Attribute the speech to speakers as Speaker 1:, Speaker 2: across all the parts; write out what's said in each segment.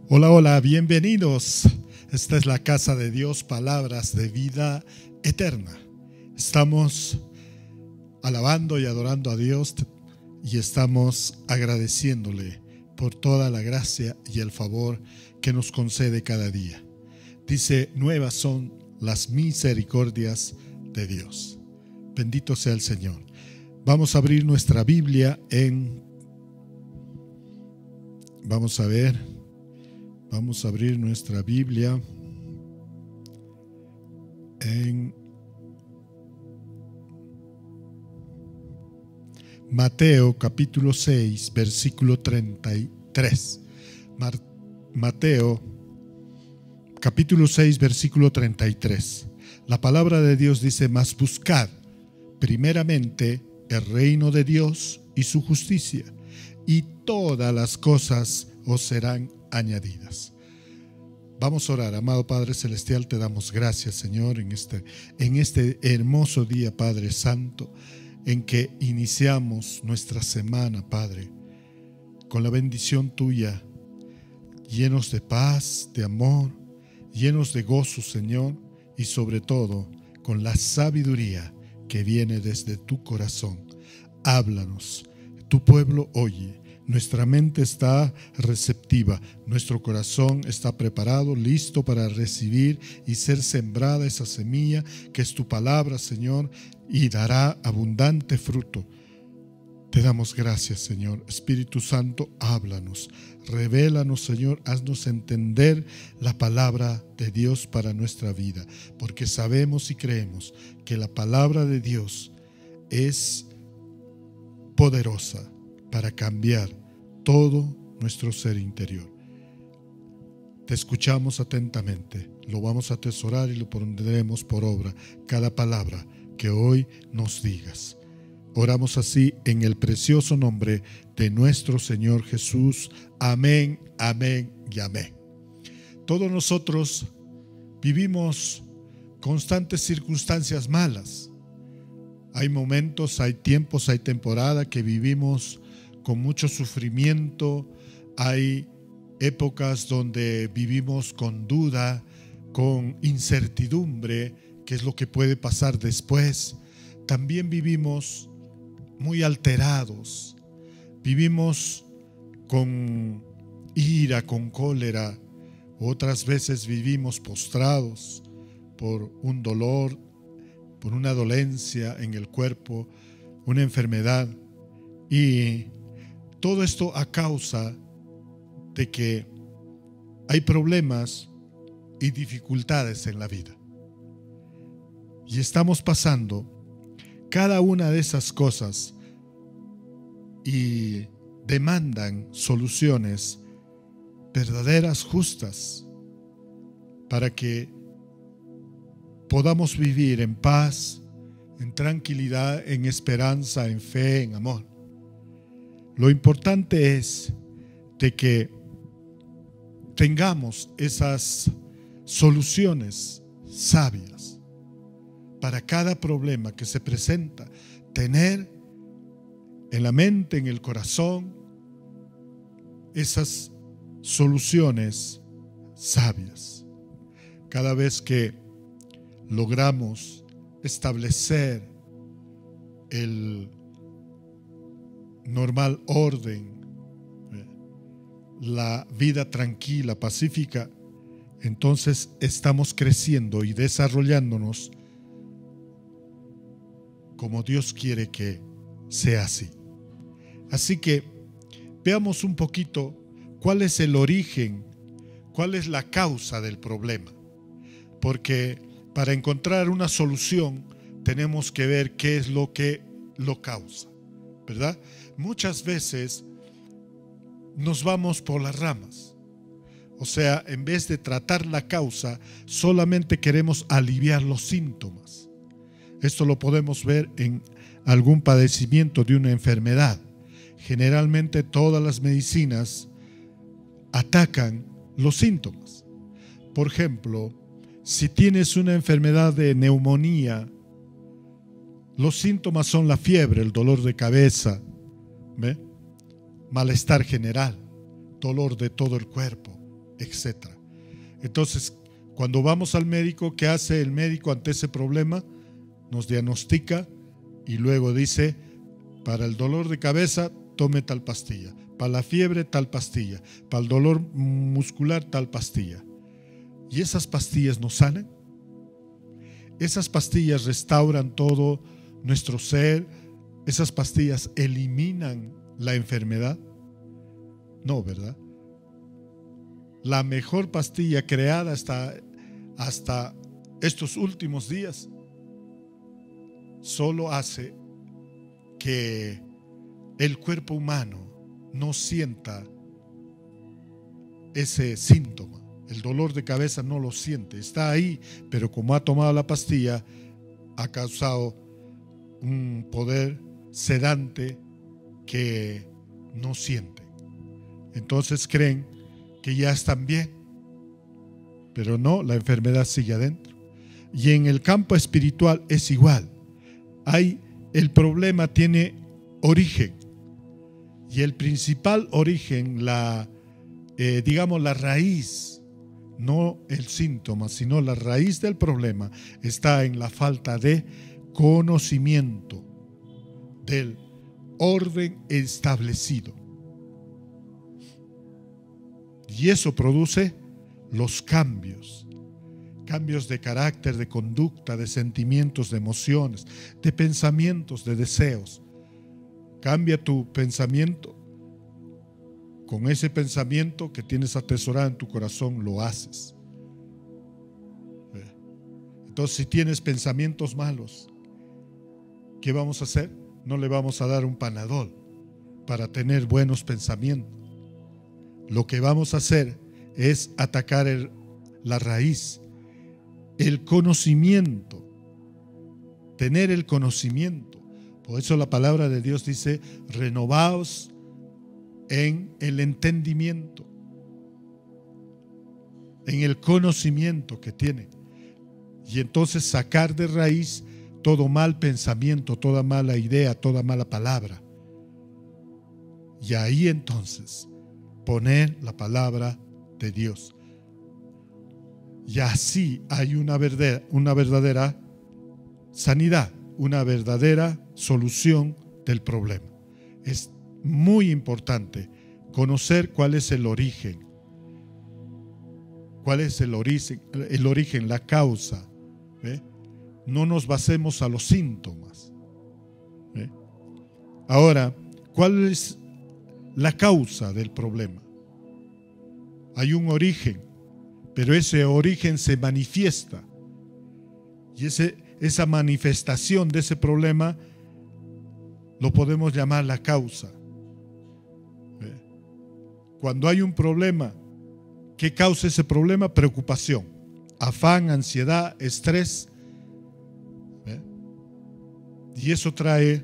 Speaker 1: Hola, hola, bienvenidos. Esta es la casa de Dios, palabras de vida eterna. Estamos alabando y adorando a Dios y estamos agradeciéndole por toda la gracia y el favor que nos concede cada día. Dice, nuevas son las misericordias de Dios. Bendito sea el Señor. Vamos a abrir nuestra Biblia Vamos a abrir nuestra Biblia en Mateo capítulo 6, versículo 33. Mateo capítulo 6, versículo 33. La palabra de Dios dice, mas buscad primeramente el reino de Dios y su justicia, y todas las cosas os serán añadidas. Vamos a orar. Amado Padre Celestial, te damos gracias, Señor, en este hermoso día, Padre Santo, en que iniciamos nuestra semana, Padre, con la bendición tuya, llenos de paz, de amor, llenos de gozo, Señor, y sobre todo con la sabiduría que viene desde tu corazón. Háblanos, tu pueblo oye. Nuestra mente está receptiva, nuestro corazón está preparado, listo para recibir y ser sembrada esa semilla que es tu palabra, Señor, y dará abundante fruto. Te damos gracias, Señor. Espíritu Santo, háblanos, revélanos, Señor, haznos entender la palabra de Dios para nuestra vida, porque sabemos y creemos que la palabra de Dios es poderosa para cambiar todo nuestro ser interior. Te escuchamos atentamente, lo vamos a atesorar y lo pondremos por obra cada palabra que hoy nos digas. Oramos así en el precioso nombre de nuestro Señor Jesús. Amén, amén y amén. Todos nosotros vivimos constantes circunstancias malas. Hay momentos, hay tiempos, hay temporada que vivimos con mucho sufrimiento. Hay épocas donde vivimos con duda, con incertidumbre, qué es lo que puede pasar después. También vivimos muy alterados, vivimos con ira, con cólera. Otras veces vivimos postrados por un dolor, por una dolencia en el cuerpo, una enfermedad, y todo esto a causa de que hay problemas y dificultades en la vida. Y estamos pasando cada una de esas cosas y demandan soluciones verdaderas, justas, para que podamos vivir en paz, en tranquilidad, en esperanza, en fe, en amor. Lo importante es de que tengamos esas soluciones sabias para cada problema que se presenta, tener en la mente, en el corazón, esas soluciones sabias. Cada vez que logramos establecer el normal orden, la vida tranquila, pacífica, entonces estamos creciendo y desarrollándonos como Dios quiere que sea así. Así que veamos un poquito cuál es el origen, cuál es la causa del problema, porque para encontrar una solución tenemos que ver qué es lo que lo causa, ¿verdad? Muchas veces nos vamos por las ramas, o sea, en vez de tratar la causa, solamente queremos aliviar los síntomas. Esto lo podemos ver en algún padecimiento de una enfermedad. Generalmente todas las medicinas atacan los síntomas. Por ejemplo, si tienes una enfermedad de neumonía, los síntomas son la fiebre, el dolor de cabeza, malestar general, dolor de todo el cuerpo, etc. Entonces, cuando vamos al médico, ¿qué hace el médico ante ese problema? Nos diagnostica y luego dice: para el dolor de cabeza, tome tal pastilla; para la fiebre, tal pastilla; para el dolor muscular, tal pastilla. ¿Y esas pastillas nos sanan? ¿Esas pastillas restauran todo nuestro ser? ¿Esas pastillas eliminan la enfermedad? No, ¿verdad? La mejor pastilla creada hasta estos últimos días solo hace que el cuerpo humano no sienta ese síntoma. El dolor de cabeza no lo siente, está ahí, pero como ha tomado la pastilla, ha causado un poder sedante que no siente. Entonces creen que ya están bien, pero no, la enfermedad sigue adentro. Y en el campo espiritual es igual. El problema tiene origen, y el principal origen, la raíz, no el síntoma, sino la raíz del problema, está en la falta de conocimiento del orden establecido. Y eso produce los cambios de carácter, de conducta, de sentimientos, de emociones, de pensamientos, de deseos. Cambia tu pensamiento. Con ese pensamiento que tienes atesorado en tu corazón, lo haces. Entonces, si tienes pensamientos malos, ¿qué vamos a hacer? No le vamos a dar un Panadol para tener buenos pensamientos. Lo que vamos a hacer es atacar la raíz, el conocimiento, tener el conocimiento. Por eso la palabra de Dios dice: renovaos en el entendimiento, en el conocimiento que tienen. Y entonces sacar de raíz todo mal pensamiento, toda mala idea, toda mala palabra. Y ahí entonces poner la palabra de Dios. Y así hay una verdadera sanidad, una verdadera solución del problema. Es muy importante conocer cuál es el origen. ¿Cuál es el origen, la causa? No nos basemos a los síntomas. Ahora, ¿cuál es la causa del problema? Hay un origen, pero ese origen se manifiesta. Y esa manifestación de ese problema lo podemos llamar la causa. Cuando hay un problema, ¿qué causa ese problema? Preocupación, afán, ansiedad, estrés. Y eso trae,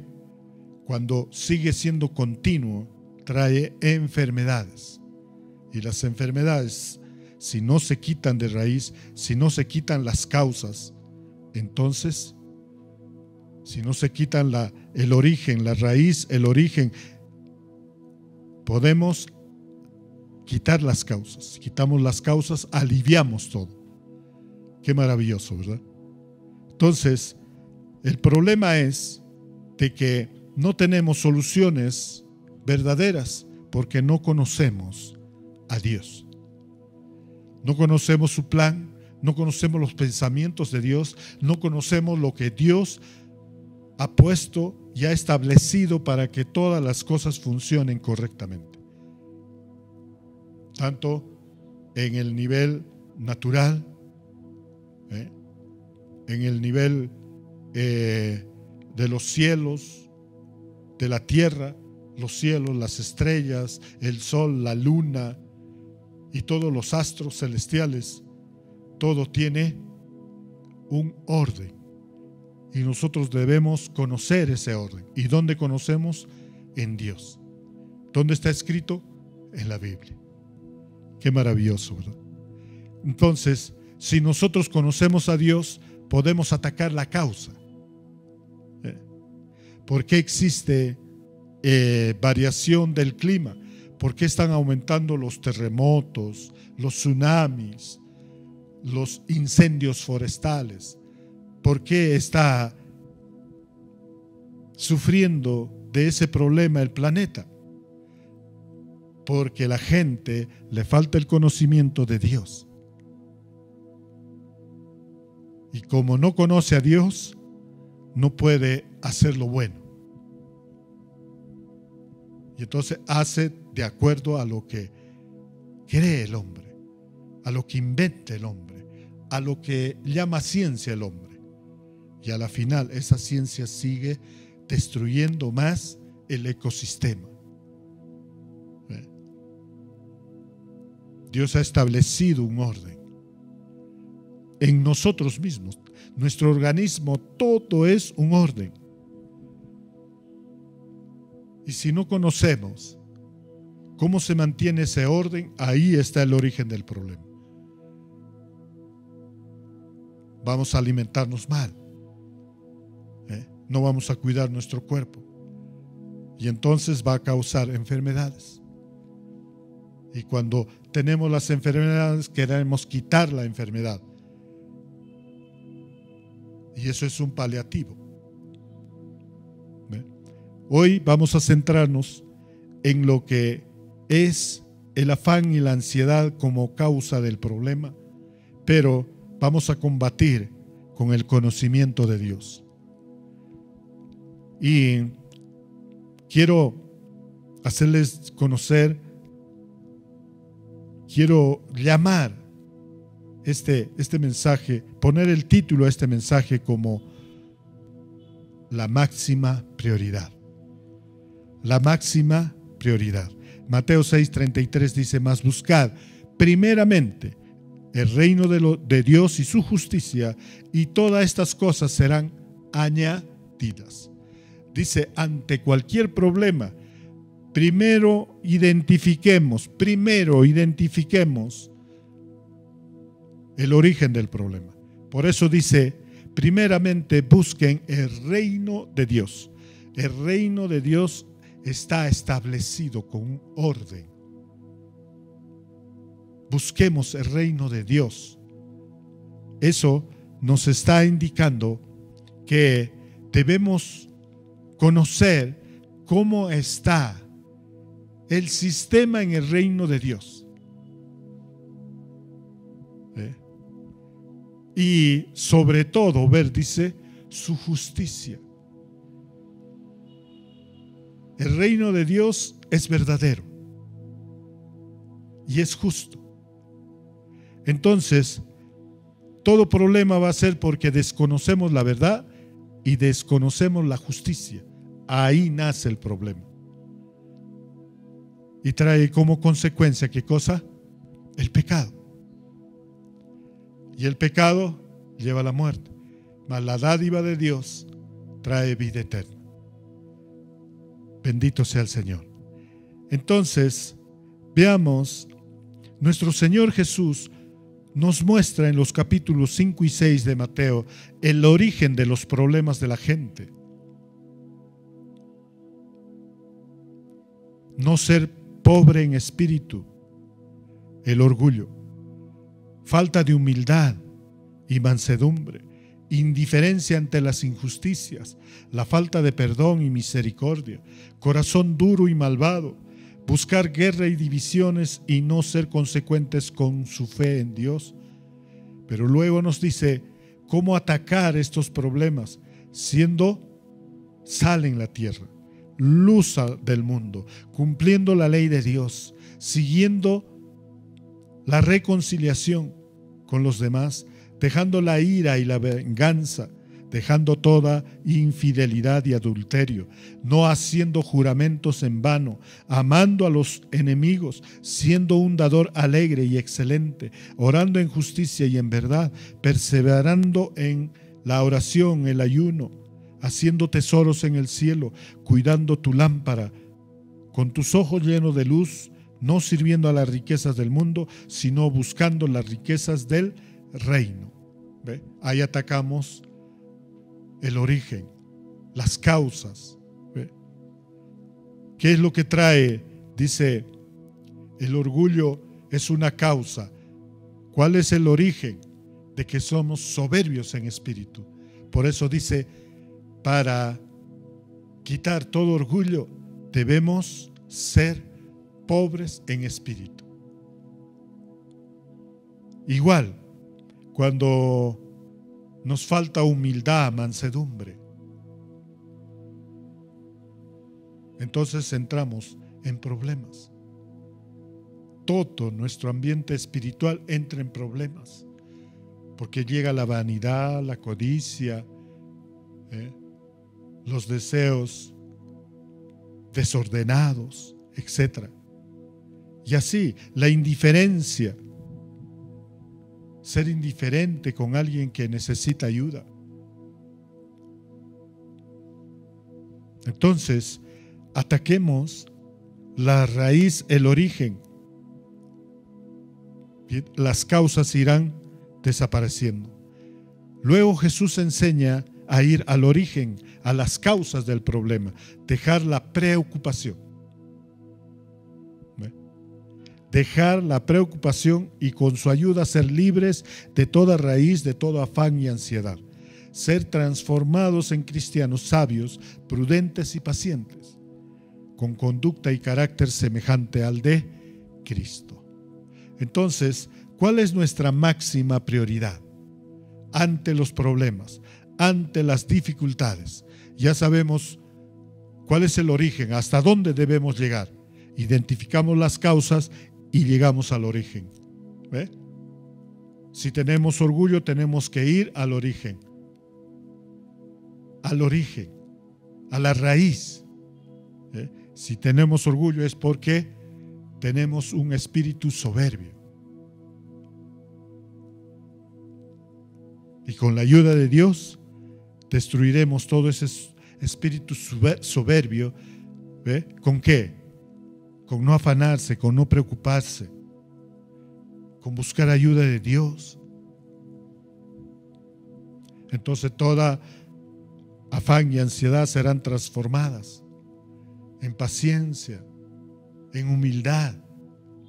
Speaker 1: cuando sigue siendo continuo, trae enfermedades. Y las enfermedades, si no se quitan de raíz, si no se quitan las causas, entonces, si no se quitan el origen, la raíz, el origen, podemos quitar las causas. Si quitamos las causas, aliviamos todo. Qué maravilloso, ¿verdad? Entonces, el problema es de que no tenemos soluciones verdaderas porque no conocemos a Dios. No conocemos su plan, no conocemos los pensamientos de Dios, no conocemos lo que Dios ha puesto y ha establecido para que todas las cosas funcionen correctamente. Tanto en el nivel natural, en el nivel de los cielos, de la tierra, los cielos, las estrellas, el sol, la luna y todos los astros celestiales. Todo tiene un orden y nosotros debemos conocer ese orden. ¿Y dónde conocemos? En Dios. ¿Dónde está escrito? En la Biblia. Qué maravilloso, ¿verdad? Entonces, si nosotros conocemos a Dios, podemos atacar la causa. ¿Por qué existe variación del clima? ¿Por qué están aumentando los terremotos, los tsunamis, los incendios forestales? ¿Por qué está sufriendo de ese problema el planeta? Porque la gente le falta el conocimiento de Dios. Y como no conoce a Dios, no puede hacer lo bueno. Y entonces hace de acuerdo a lo que cree el hombre, a lo que inventa el hombre, a lo que llama ciencia el hombre. Y a la final esa ciencia sigue destruyendo más el ecosistema. Dios ha establecido un orden en nosotros mismos. Nuestro organismo, todo es un orden. Y si no conocemos cómo se mantiene ese orden, ahí está el origen del problema. Vamos a alimentarnos mal, no vamos a cuidar nuestro cuerpo, y entonces va a causar enfermedades. Y cuando tenemos las enfermedades, queremos quitar la enfermedad, y eso es un paliativo. Hoy vamos a centrarnos en lo que es el afán y la ansiedad como causa del problema, pero vamos a combatir con el conocimiento de Dios. Y quiero hacerles conocer, quiero llamar este mensaje, poner el título a este mensaje como la máxima prioridad. La máxima prioridad. Mateo 6:33 dice: mas buscad primeramente el reino de Dios y su justicia, y todas estas cosas serán añadidas. Dice, ante cualquier problema, primero identifiquemos el origen del problema. Por eso dice, primeramente busquen el reino de Dios. El reino de Dios está establecido con un orden. Busquemos el reino de Dios. Eso nos está indicando que debemos conocer cómo está el sistema en el reino de Dios. Y sobre todo ver, dice, su justicia. El reino de Dios es verdadero y es justo. Entonces, todo problema va a ser porque desconocemos la verdad y desconocemos la justicia. Ahí nace el problema. Y trae como consecuencia, ¿qué cosa? El pecado. Y el pecado lleva a la muerte. Mas la dádiva de Dios trae vida eterna. Bendito sea el Señor. Entonces, veamos, nuestro Señor Jesús nos muestra en los capítulos 5 y 6 de Mateo el origen de los problemas de la gente. No ser pobre en espíritu, el orgullo, falta de humildad y mansedumbre, indiferencia ante las injusticias, la falta de perdón y misericordia, corazón duro y malvado, buscar guerra y divisiones y no ser consecuentes con su fe en Dios. Pero luego nos dice cómo atacar estos problemas, siendo sal en la tierra, luz del mundo, cumpliendo la ley de Dios, siguiendo la reconciliación con los demás, dejando la ira y la venganza, dejando toda infidelidad y adulterio, no haciendo juramentos en vano, amando a los enemigos, siendo un dador alegre y excelente, orando en justicia y en verdad, perseverando en la oración, el ayuno, haciendo tesoros en el cielo, cuidando tu lámpara, con tus ojos llenos de luz, no sirviendo a las riquezas del mundo, sino buscando las riquezas del reino. ¿Ve? Ahí atacamos el origen, las causas. ¿Ve? ¿Qué es lo que trae? Dice El orgullo es una causa. ¿Cuál es el origen? De que somos soberbios en espíritu. Por eso dice, para quitar todo orgullo, debemos ser pobres en espíritu. Igual, cuando nos falta humildad, mansedumbre, entonces entramos en problemas. Todo nuestro ambiente espiritual entra en problemas, porque llega la vanidad, la codicia, los deseos desordenados, etc. Y así, la indiferencia, ser indiferente con alguien que necesita ayuda. Entonces, ataquemos la raíz, el origen. Las causas irán desapareciendo. Luego Jesús enseña a ir al origen, a las causas del problema, dejar la preocupación. Dejar la preocupación y con su ayuda ser libres de toda raíz, de todo afán y ansiedad. Ser transformados en cristianos sabios, prudentes y pacientes, con conducta y carácter semejante al de Cristo. Entonces, ¿cuál es nuestra máxima prioridad ante los problemas, ante las dificultades? Ya sabemos cuál es el origen, hasta dónde debemos llegar. Identificamos las causas y llegamos al origen. ¿Ve? Si tenemos orgullo, tenemos que ir al origen, a la raíz. Si tenemos orgullo es porque tenemos un espíritu soberbio. Y con la ayuda de Dios destruiremos todo ese espíritu soberbio. ¿Ve? ¿Con qué? Con no afanarse, con no preocuparse, con buscar ayuda de Dios. Entonces toda afán y ansiedad serán transformadas en paciencia, en humildad,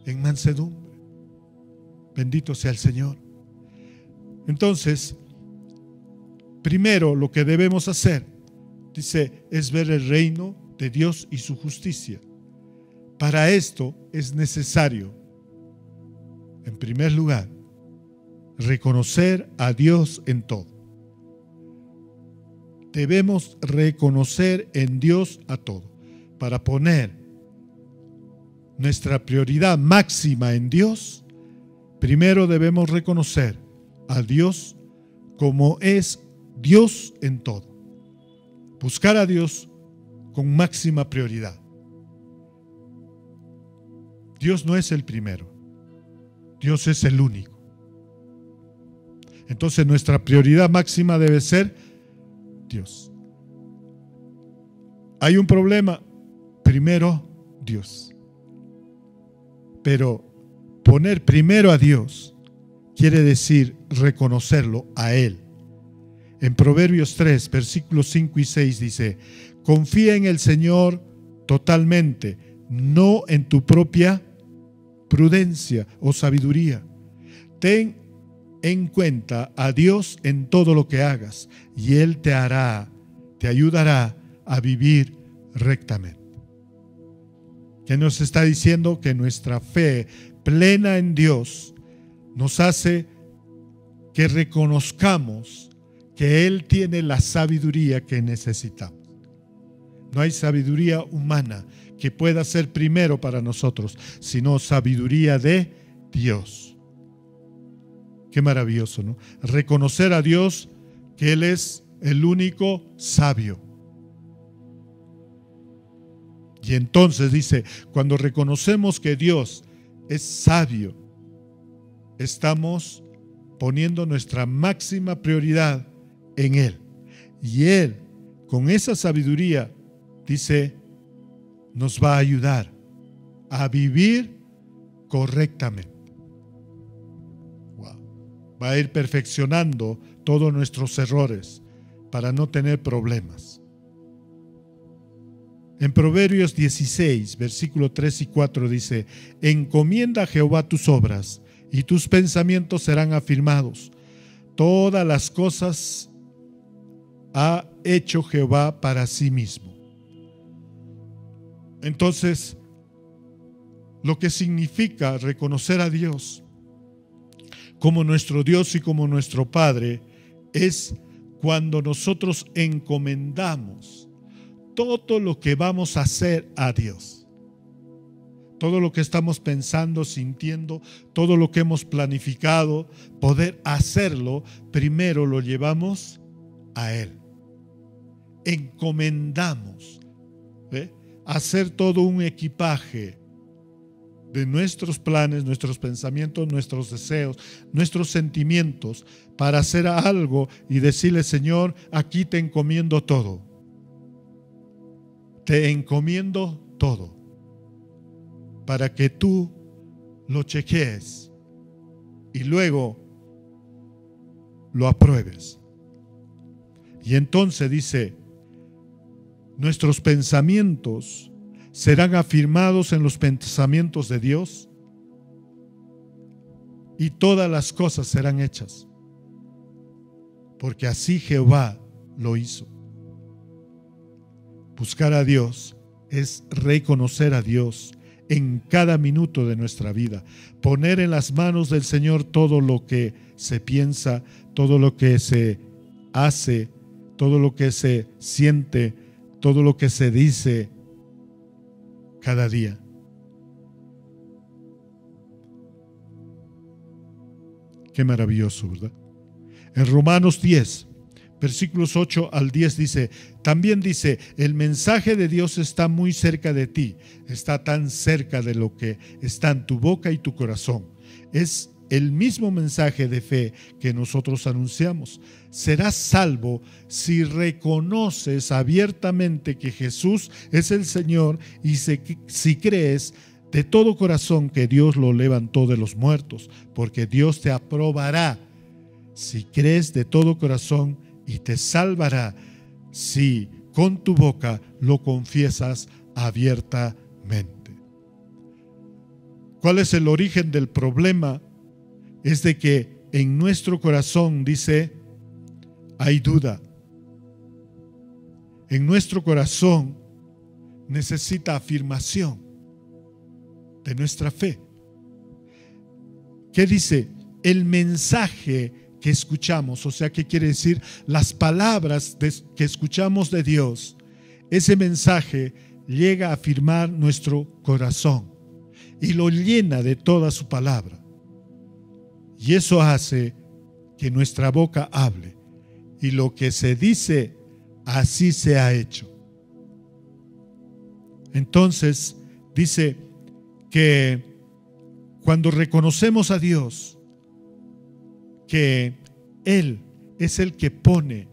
Speaker 1: en mansedumbre. Bendito sea el Señor. Entonces, primero lo que debemos hacer, dice, es ver el reino de Dios y su justicia. Para esto es necesario, en primer lugar, reconocer a Dios en todo. Debemos reconocer en Dios a todo. Para poner nuestra prioridad máxima en Dios, primero debemos reconocer a Dios como es Dios en todo. Buscar a Dios con máxima prioridad. Dios no es el primero, Dios es el único. Entonces nuestra prioridad máxima debe ser Dios. Hay un problema, primero Dios. Pero poner primero a Dios quiere decir reconocerlo a Él. En Proverbios 3, versículos 5 y 6 dice: confía en el Señor totalmente, no en tu propia prudencia o sabiduría. Ten en cuenta a Dios en todo lo que hagas y Él te ayudará a vivir rectamente. ¿Qué nos está diciendo? Que nuestra fe plena en Dios nos hace que reconozcamos que Él tiene la sabiduría que necesitamos. No hay sabiduría humana que pueda ser primero para nosotros, sino sabiduría de Dios. Qué maravilloso, ¿no? Reconocer a Dios que Él es el único sabio. Y entonces dice, cuando reconocemos que Dios es sabio, estamos poniendo nuestra máxima prioridad en Él. Y Él, con esa sabiduría, dice, nos va a ayudar a vivir correctamente. Wow. Va a ir perfeccionando todos nuestros errores para no tener problemas. En Proverbios 16, versículo 3 y 4 dice: encomienda a Jehová tus obras, y tus pensamientos serán afirmados. Todas las cosas ha hecho Jehová para sí mismo. Entonces, lo que significa reconocer a Dios como nuestro Dios y como nuestro Padre es cuando nosotros encomendamos todo lo que vamos a hacer a Dios. Todo lo que estamos pensando, sintiendo, todo lo que hemos planificado, poder hacerlo, primero lo llevamos a Él. Encomendamos, hacer todo un equipaje de nuestros planes, nuestros pensamientos, nuestros deseos, nuestros sentimientos, para hacer algo y decirle: Señor, aquí te encomiendo todo. Te encomiendo todo, para que tú lo chequees y luego lo apruebes. Y entonces dice: nuestros pensamientos serán afirmados en los pensamientos de Dios, y todas las cosas serán hechas, porque así Jehová lo hizo. Buscar a Dios es reconocer a Dios en cada minuto de nuestra vida, poner en las manos del Señor todo lo que se piensa, todo lo que se hace, todo lo que se siente, todo lo que se dice cada día. Qué maravilloso, ¿verdad? En Romanos 10, versículos 8 al 10 dice, también dice: el mensaje de Dios está muy cerca de ti, está tan cerca de lo que está en tu boca y tu corazón. Es el mismo mensaje de fe que nosotros anunciamos. Serás salvo si reconoces abiertamente que Jesús es el Señor y si crees de todo corazón que Dios lo levantó de los muertos, porque Dios te aprobará si crees de todo corazón, y te salvará si con tu boca lo confiesas abiertamente. ¿Cuál es el origen del problema? Es de que en nuestro corazón, dice, hay duda. En nuestro corazón necesita afirmación de nuestra fe. ¿Qué dice? El mensaje que escuchamos, o sea, ¿qué quiere decir? Las palabras que escuchamos de Dios, ese mensaje llega a afirmar nuestro corazón y lo llena de toda su palabra. Y eso hace que nuestra boca hable, y lo que se dice, así se ha hecho. Entonces, dice que cuando reconocemos a Dios, que Él es el que pone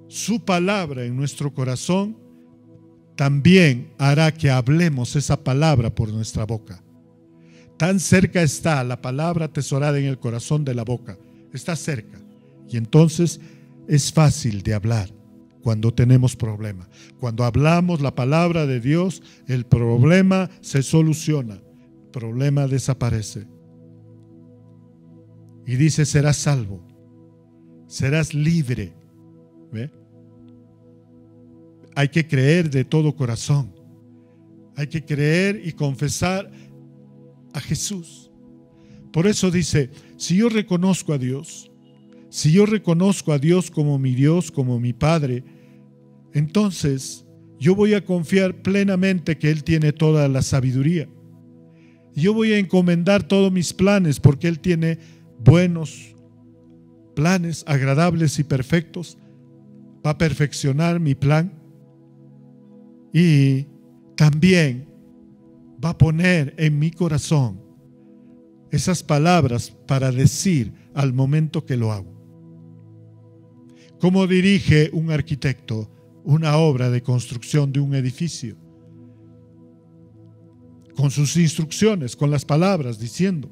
Speaker 1: su palabra en nuestro corazón, también hará que hablemos esa palabra por nuestra boca. Tan cerca está la palabra atesorada en el corazón de la boca, está cerca, y entonces es fácil de hablar cuando tenemos problema. Cuando hablamos la palabra de Dios, el problema se soluciona, el problema desaparece. Y dice: serás salvo, serás libre. ¿Ve? Hay que creer de todo corazón. Hay que creer y confesar a Jesús. Por eso dice: si yo reconozco a Dios, si yo reconozco a Dios como mi Dios, como mi Padre, entonces yo voy a confiar plenamente que Él tiene toda la sabiduría. Yo voy a encomendar todos mis planes, porque Él tiene buenos planes, agradables y perfectos. Va a perfeccionar mi plan, y también va a poner en mi corazón esas palabras para decir al momento que lo hago. ¿Cómo dirige un arquitecto una obra de construcción de un edificio? Con sus instrucciones, con las palabras, diciendo: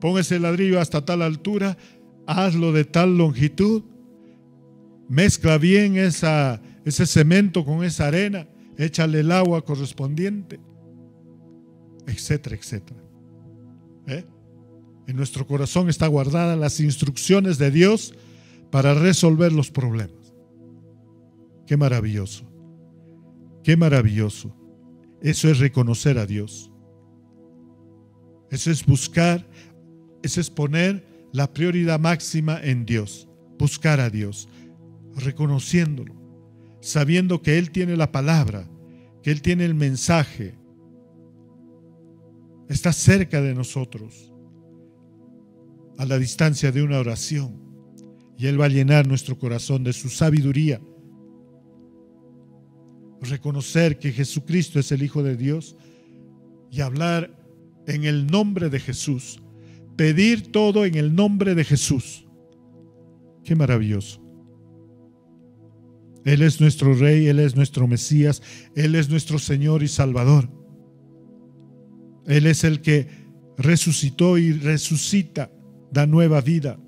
Speaker 1: pon ese ladrillo hasta tal altura, hazlo de tal longitud, mezcla bien ese cemento con esa arena, échale el agua correspondiente, etcétera, etcétera. En nuestro corazón está guardadas las instrucciones de Dios para resolver los problemas. Qué maravilloso, qué maravilloso. Eso es reconocer a Dios. Eso es buscar, eso es poner la prioridad máxima en Dios. Buscar a Dios, reconociéndolo, sabiendo que Él tiene la palabra, que Él tiene el mensaje, está cerca de nosotros, a la distancia de una oración, y Él va a llenar nuestro corazón de su sabiduría. Reconocer que Jesucristo es el Hijo de Dios y hablar en el nombre de Jesús, pedir todo en el nombre de Jesús. Qué maravilloso. Él es nuestro Rey, Él es nuestro Mesías, Él es nuestro Señor y Salvador. Él es el que resucitó y resucita, da nueva vida.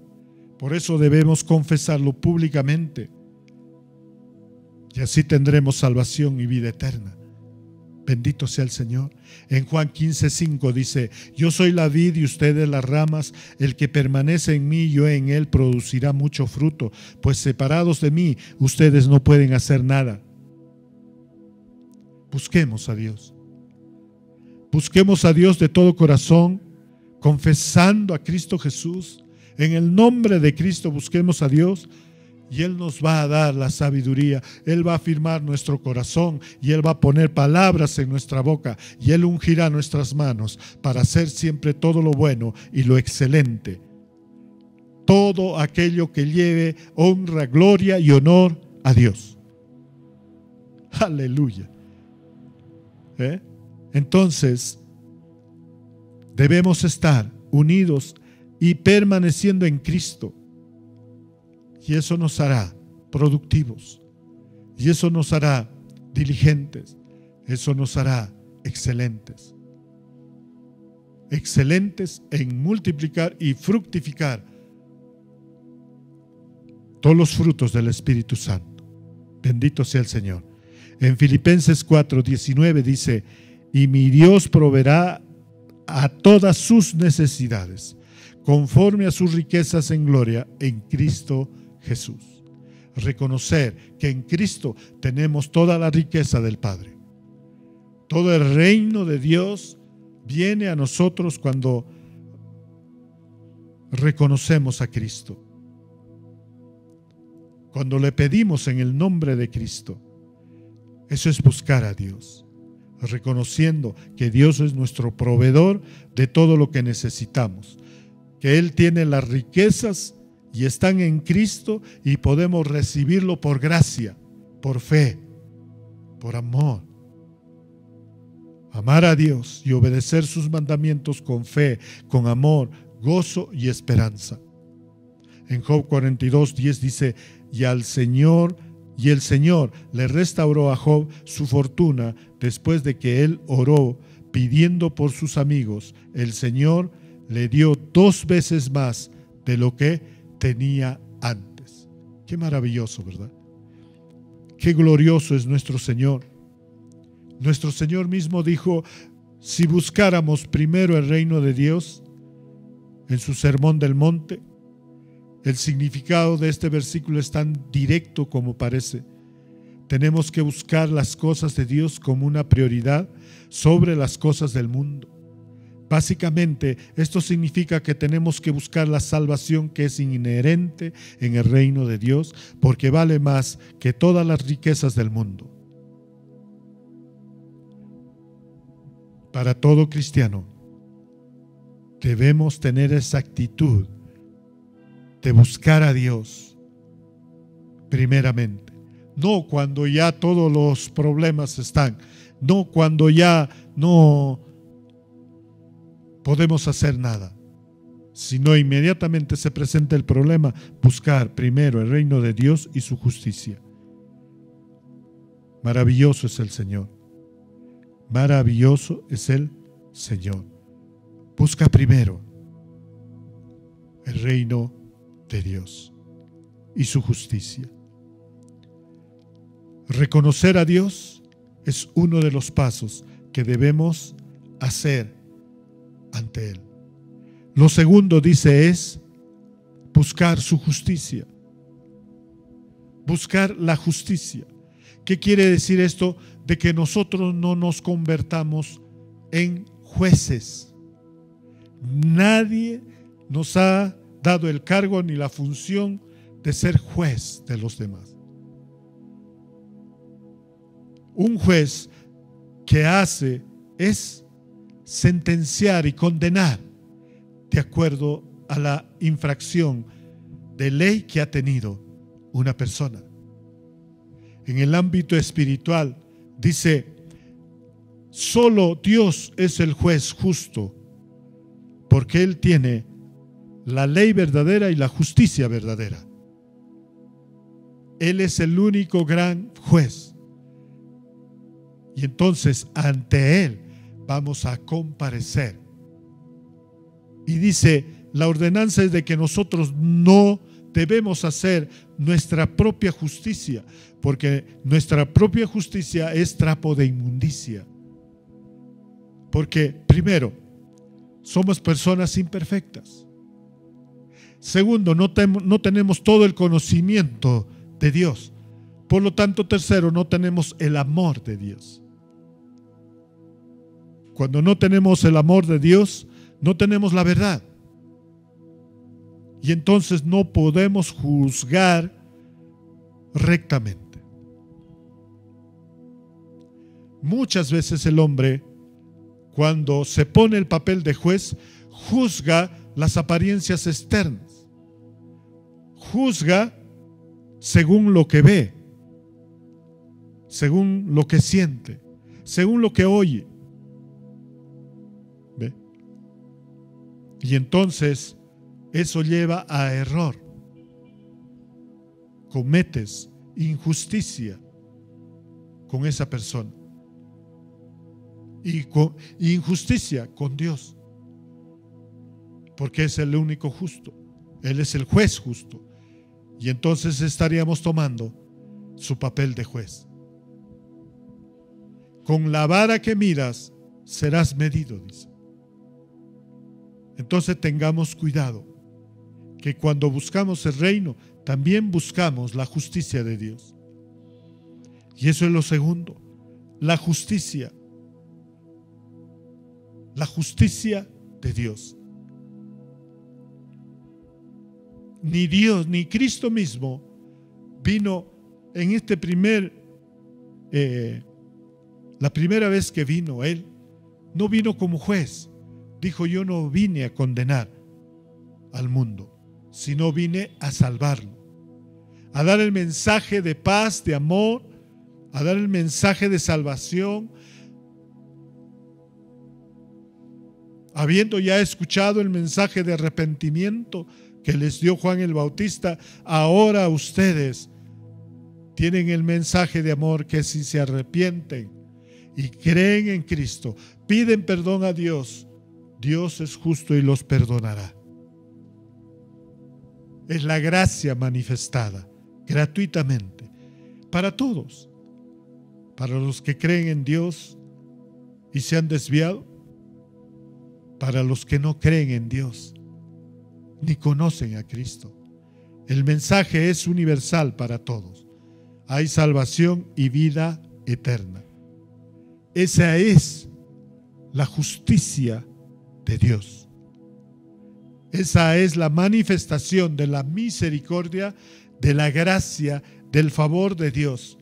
Speaker 1: Por eso debemos confesarlo públicamente. Y así tendremos salvación y vida eterna. Bendito sea el Señor. En Juan 15:5 dice: yo soy la vid y ustedes las ramas. El que permanece en mí y yo en él producirá mucho fruto, pues separados de mí ustedes no pueden hacer nada. Busquemos a Dios. Busquemos a Dios de todo corazón, confesando a Cristo Jesús. En el nombre de Cristo busquemos a Dios y Él nos va a dar la sabiduría. Él va a afirmar nuestro corazón y Él va a poner palabras en nuestra boca y Él ungirá nuestras manos para hacer siempre todo lo bueno y lo excelente. Todo aquello que lleve honra, gloria y honor a Dios. Aleluya. Entonces, debemos estar unidos y permaneciendo en Cristo. Y eso nos hará productivos. Y eso nos hará diligentes. Eso nos hará excelentes. Excelentes en multiplicar y fructificar todos los frutos del Espíritu Santo. Bendito sea el Señor. En Filipenses 4:19 dice: y mi Dios proveerá a todas sus necesidades, conforme a sus riquezas en gloria en Cristo Jesús. Reconocer que en Cristo tenemos toda la riqueza del Padre. Todo el reino de Dios viene a nosotros cuando reconocemos a Cristo. Cuando le pedimos en el nombre de Cristo. Eso es buscar a Dios, reconociendo que Dios es nuestro proveedor de todo lo que necesitamos, que Él tiene las riquezas y están en Cristo y podemos recibirlo por gracia, por fe, por amor. Amar a Dios y obedecer sus mandamientos con fe, con amor, gozo y esperanza. En Job 42:10 dice: y el Señor le restauró a Job su fortuna después de que él oró pidiendo por sus amigos. El Señor le dio 2 veces más de lo que tenía antes. Qué maravilloso, ¿verdad? Qué glorioso es nuestro Señor. Nuestro Señor mismo dijo: si buscáramos primero el reino de Dios, en su sermón del monte. El significado de este versículo es tan directo como parece. Tenemos que buscar las cosas de Dios como una prioridad sobre las cosas del mundo. Básicamente, esto significa que tenemos que buscar la salvación que es inherente en el reino de Dios, porque vale más que todas las riquezas del mundo. Para todo cristiano, debemos tener esa actitud de buscar a Dios primeramente, no cuando ya todos los problemas están, no cuando ya no podemos hacer nada, sino inmediatamente se presenta el problema, buscar primero el reino de Dios y su justicia. Maravilloso es el Señor, maravilloso es el Señor. Busca primero el reino de Dios y su justicia. Reconocer a Dios es uno de los pasos que debemos hacer ante Él. Lo segundo, dice, es buscar su justicia. Buscar la justicia. ¿Qué quiere decir esto? De que nosotros no nos convertamos en jueces. Nadie nos ha dado el cargo ni la función de ser juez de los demás. Un juez que hace es sentenciar y condenar de acuerdo a la infracción de ley que ha tenido una persona. En el ámbito espiritual dice, solo Dios es el juez justo, porque Él tiene la ley verdadera y la justicia verdadera. Él es el único gran juez. Y entonces ante Él vamos a comparecer. Y dice, la ordenanza es de que nosotros no debemos hacer nuestra propia justicia, porque nuestra propia justicia es trapo de inmundicia. Porque, primero, somos personas imperfectas. Segundo, no tenemos todo el conocimiento de Dios. Por lo tanto, tercero, no tenemos el amor de Dios. Cuando no tenemos el amor de Dios, no tenemos la verdad. Y entonces no podemos juzgar rectamente. Muchas veces el hombre, cuando se pone el papel de juez, juzga las apariencias externas. Juzga según lo que ve, según lo que siente, según lo que oye. ¿Ve? Y entonces eso lleva a error. Cometes injusticia con esa persona. Y injusticia con Dios. Porque es el único justo. Él es el juez justo. Y entonces estaríamos tomando su papel de juez. Con la vara que miras serás medido, dice. Entonces tengamos cuidado, que cuando buscamos el reino, también buscamos la justicia de Dios. Y eso es lo segundo, la justicia. La justicia de Dios. Ni Dios, ni Cristo mismo vino en este la primera vez que vino Él, no vino como juez. Dijo, yo no vine a condenar al mundo, sino vine a salvarlo, a dar el mensaje de paz, de amor, a dar el mensaje de salvación. Habiendo ya escuchado el mensaje de arrepentimiento que les dio Juan el Bautista, ahora ustedes tienen el mensaje de amor, que si se arrepienten y creen en Cristo, piden perdón a Dios, Dios es justo y los perdonará. Es la gracia manifestada gratuitamente para todos, para los que creen en Dios y se han desviado, para los que no creen en Dios ni conocen a Cristo. El mensaje es universal para todos. Hay salvación y vida eterna. Esa es la justicia de Dios. Esa es la manifestación de la misericordia, de la gracia, del favor de Dios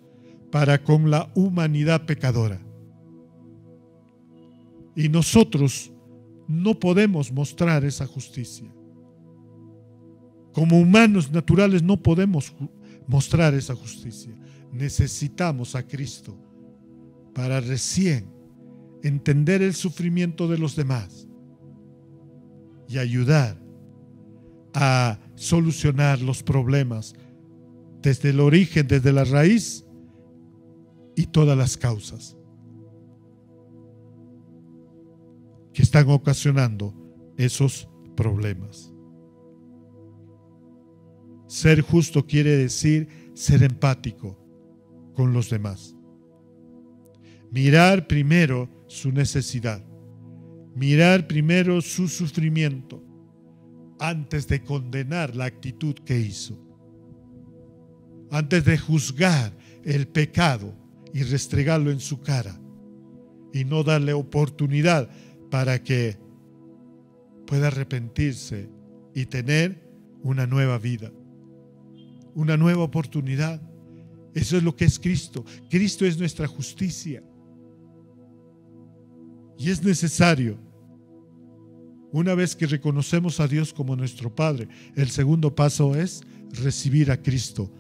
Speaker 1: para con la humanidad pecadora. Y nosotros no podemos mostrar esa justicia. Como humanos naturales no podemos mostrar esa justicia. Necesitamos a Cristo para recién entender el sufrimiento de los demás y ayudar a solucionar los problemas desde el origen, desde la raíz y todas las causas que están ocasionando esos problemas. Ser justo quiere decir ser empático, con los demás. Mirar primero su necesidad, mirar primero su sufrimiento, antes de condenar la actitud que hizo, antes de juzgar el pecado y restregarlo en su cara y no darle oportunidad para que pueda arrepentirse y tener una nueva vida, una nueva oportunidad. Eso es lo que es Cristo. Cristo es nuestra justicia. Y es necesario, una vez que reconocemos a Dios como nuestro Padre, el segundo paso es recibir a Cristo.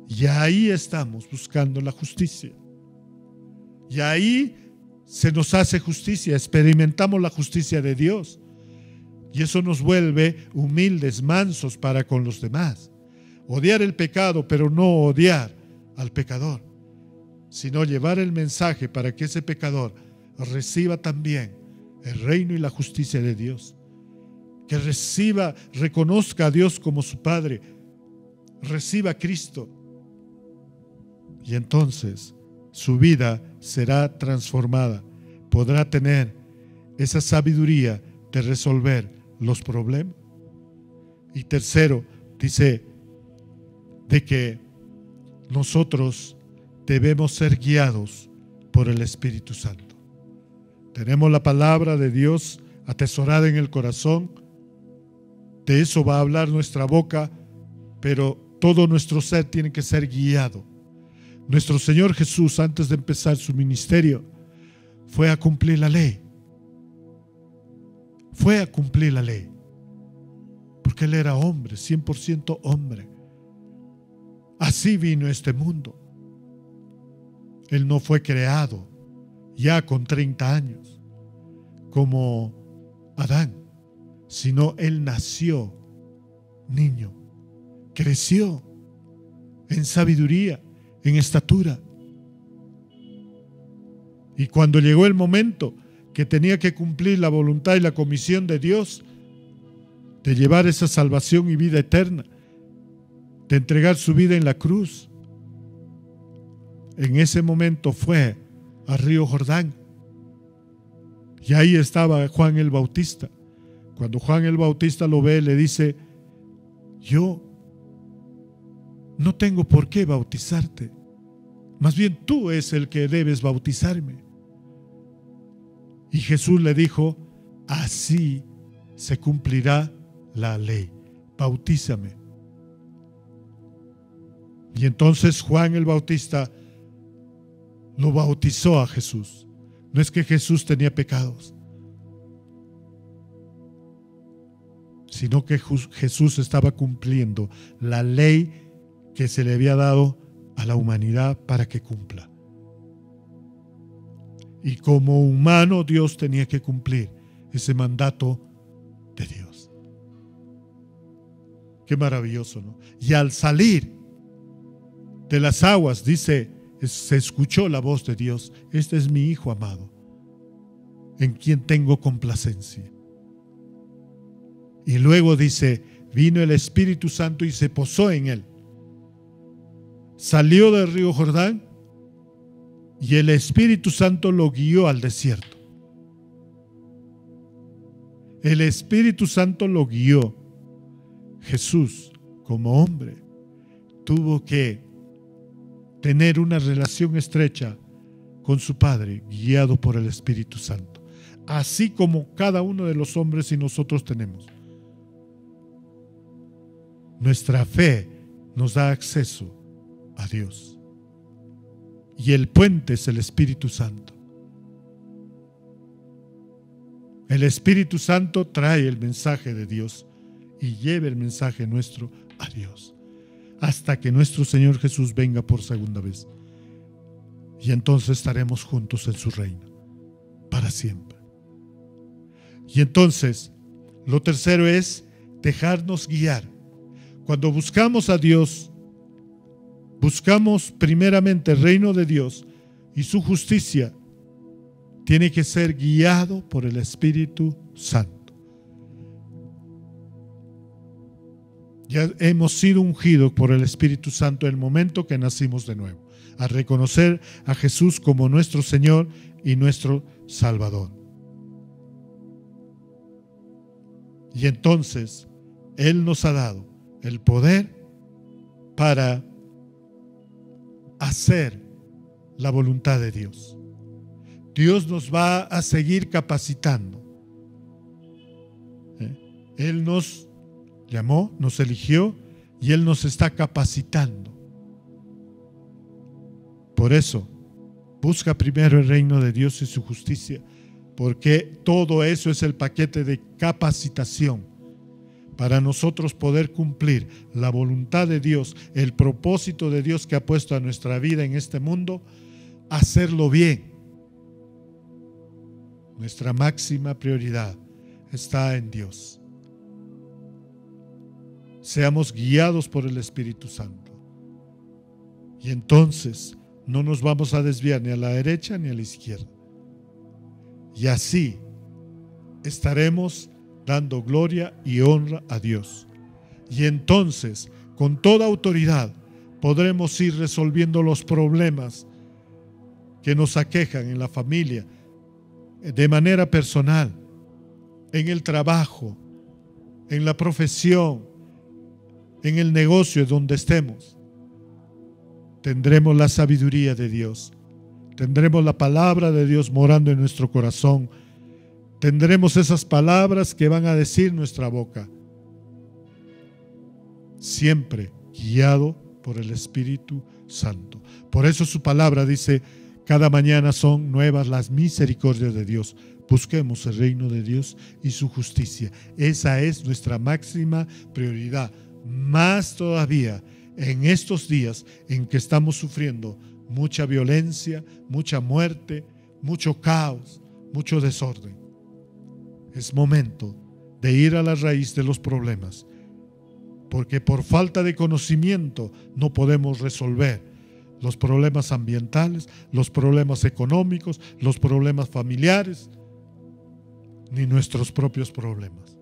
Speaker 1: Y ahí estamos buscando la justicia. Y ahí se nos hace justicia, experimentamos la justicia de Dios. Y eso nos vuelve humildes, mansos para con los demás. Odiar el pecado, pero no odiar al pecador, sino llevar el mensaje para que ese pecador reciba también el reino y la justicia de Dios. Que reconozca a Dios como su Padre, reciba a Cristo. Y entonces su vida será transformada. Podrá tener esa sabiduría de resolver los problemas. Y tercero, dice de que nosotros debemos ser guiados por el Espíritu Santo. Tenemos la palabra de Dios atesorada en el corazón. De eso va a hablar nuestra boca, pero todo nuestro ser tiene que ser guiado. Nuestro Señor Jesús, antes de empezar su ministerio, fue a cumplir la ley. Fue a cumplir la ley. Porque Él era hombre, 100% hombre. Así vino este mundo. Él no fue creado ya con 30 años, como Adán, sino Él nació niño, creció en sabiduría, en estatura. Y cuando llegó el momento que tenía que cumplir la voluntad y la comisión de Dios, de llevar esa salvación y vida eterna, de entregar su vida en la cruz, en ese momento fue al río Jordán. Y ahí estaba Juan el Bautista. Cuando Juan el Bautista lo ve, le dice: yo no tengo por qué bautizarte, más bien tú es el que debes bautizarme. Y Jesús le dijo: así se cumplirá la ley, bautízame. Y entonces Juan el Bautista lo bautizó a Jesús. No es que Jesús tenía pecados, sino que Jesús estaba cumpliendo la ley que se le había dado a la humanidad para que cumpla. Y como humano, Dios tenía que cumplir ese mandato de Dios. Qué maravilloso, ¿no? Y al salir de las aguas, dice, se escuchó la voz de Dios: este es mi Hijo amado, en quien tengo complacencia. Y luego dice: vino el Espíritu Santo y se posó en él. Salió del río Jordán y el Espíritu Santo lo guió al desierto. El Espíritu Santo lo guió. Jesús, como hombre, tuvo que tener una relación estrecha con su Padre, guiado por el Espíritu Santo, así como cada uno de los hombres y nosotros tenemos. Nuestra fe nos da acceso a Dios, y el puente es el Espíritu Santo. El Espíritu Santo trae el mensaje de Dios y lleva el mensaje nuestro a Dios, hasta que nuestro Señor Jesús venga por segunda vez. Y entonces estaremos juntos en su reino para siempre. Y entonces, lo tercero es dejarnos guiar. Cuando buscamos a Dios, buscamos primeramente el reino de Dios y su justicia. Tiene que ser guiado por el Espíritu Santo. Ya hemos sido ungidos por el Espíritu Santo en el momento que nacimos de nuevo. a reconocer a Jesús como nuestro Señor y nuestro Salvador. Y entonces Él nos ha dado el poder para hacer la voluntad de Dios. Dios nos va a seguir capacitando. Él nos llamó, nos eligió y Él nos está capacitando. Por eso, busca primero el reino de Dios y su justicia, porque todo eso es el paquete de capacitación para nosotros poder cumplir la voluntad de Dios, el propósito de Dios que ha puesto a nuestra vida en este mundo, hacerlo bien. Nuestra máxima prioridad está en Dios. Seamos guiados por el Espíritu Santo. Y entonces no nos vamos a desviar ni a la derecha ni a la izquierda. Y así estaremos dando gloria y honra a Dios. Y entonces, con toda autoridad, podremos ir resolviendo los problemas que nos aquejan en la familia, de manera personal, en el trabajo, en la profesión, en el negocio donde estemos. Tendremos la sabiduría de Dios, tendremos la palabra de Dios morando en nuestro corazón, tendremos esas palabras que van a decir nuestra boca, siempre guiado por el Espíritu Santo. Por eso su palabra dice: cada mañana son nuevas las misericordias de Dios. Busquemos el reino de Dios y su justicia. Esa es nuestra máxima prioridad. Más todavía en estos días en que estamos sufriendo mucha violencia, mucha muerte, mucho caos, mucho desorden. Es momento de ir a la raíz de los problemas, porque por falta de conocimiento no podemos resolver los problemas ambientales, los problemas económicos, los problemas familiares, ni nuestros propios problemas.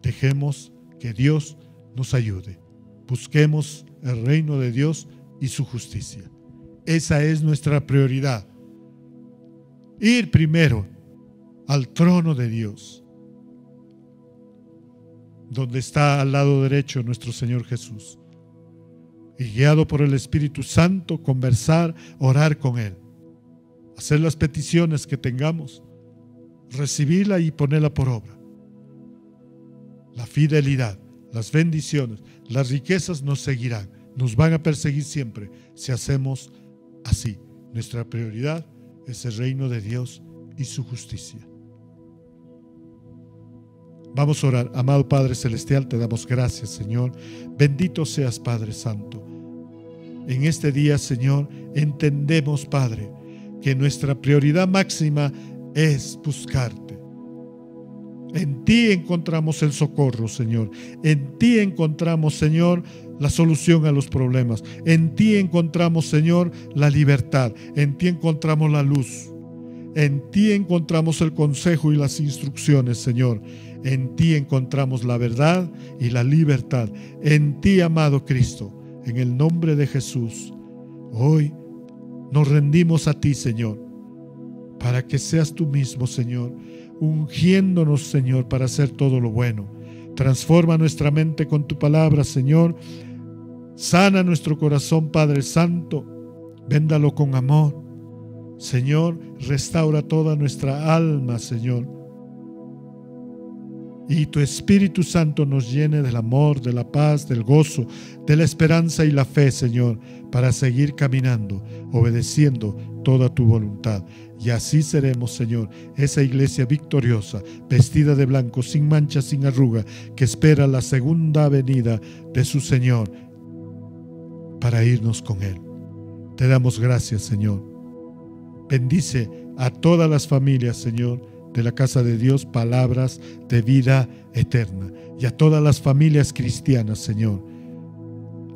Speaker 1: Dejemos que Dios nos ayude. Busquemos el reino de Dios y su justicia. Esa es nuestra prioridad. Ir primero al trono de Dios, donde está al lado derecho nuestro Señor Jesús, y guiado por el Espíritu Santo, conversar, orar con Él, hacer las peticiones que tengamos, recibirla y ponerla por obra. La fidelidad, las bendiciones, las riquezas nos seguirán, nos van a perseguir siempre si hacemos así. Nuestra prioridad es el reino de Dios y su justicia. Vamos a orar. Amado Padre Celestial, te damos gracias, Señor. Bendito seas, Padre Santo. En este día, Señor, entendemos, Padre, que nuestra prioridad máxima es buscarte. En ti encontramos el socorro, Señor. En ti encontramos, Señor, la solución a los problemas. En ti encontramos, Señor, la libertad. En ti encontramos la luz. En ti encontramos el consejo y las instrucciones, Señor. En ti encontramos la verdad y la libertad. En ti, amado Cristo, en el nombre de Jesús, hoy nos rendimos a ti, Señor, para que seas tú mismo, Señor, ungiéndonos, Señor, para hacer todo lo bueno. Transforma nuestra mente con tu palabra, Señor. Sana nuestro corazón, Padre Santo. Véndalo con amor. Señor, restaura toda nuestra alma, Señor. Y tu Espíritu Santo nos llene del amor, de la paz, del gozo, de la esperanza y la fe, Señor, para seguir caminando, obedeciendo toda tu voluntad. Y así seremos, Señor, esa iglesia victoriosa, vestida de blanco, sin mancha, sin arruga, que espera la segunda venida de su Señor para irnos con Él. Te damos gracias, Señor. Bendice a todas las familias, Señor, de la casa de Dios, palabras de vida eterna, y a todas las familias cristianas, Señor,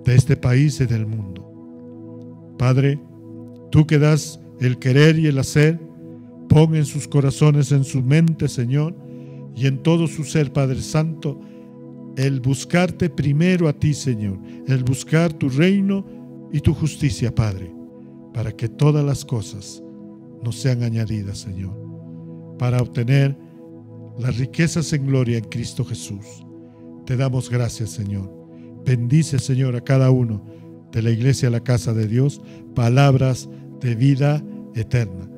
Speaker 1: de este país y del mundo. Padre, tú que das el querer y el hacer, pon en sus corazones, en su mente, Señor, y en todo su ser, Padre Santo, el buscarte primero a ti, Señor, el buscar tu reino y tu justicia, Padre, para que todas las cosas nos sean añadidas, Señor, para obtener las riquezas en gloria en Cristo Jesús. Te damos gracias, Señor. Bendice, Señor, a cada uno de la iglesia de la casa de Dios, palabras de vida eterna.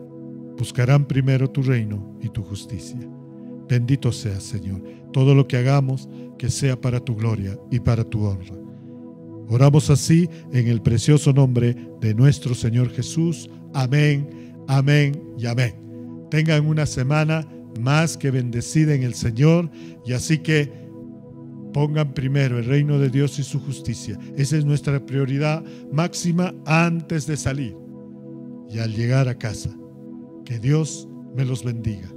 Speaker 1: Buscarán primero tu reino y tu justicia. Bendito seas, Señor. Todo lo que hagamos, que sea para tu gloria y para tu honra. Oramos así en el precioso nombre de nuestro Señor Jesús. Amén, amén y amén. Tengan una semana más que bendecida en el Señor, y así que pongan primero el reino de Dios y su justicia. Esa es nuestra prioridad máxima antes de salir y al llegar a casa. Que Dios me los bendiga.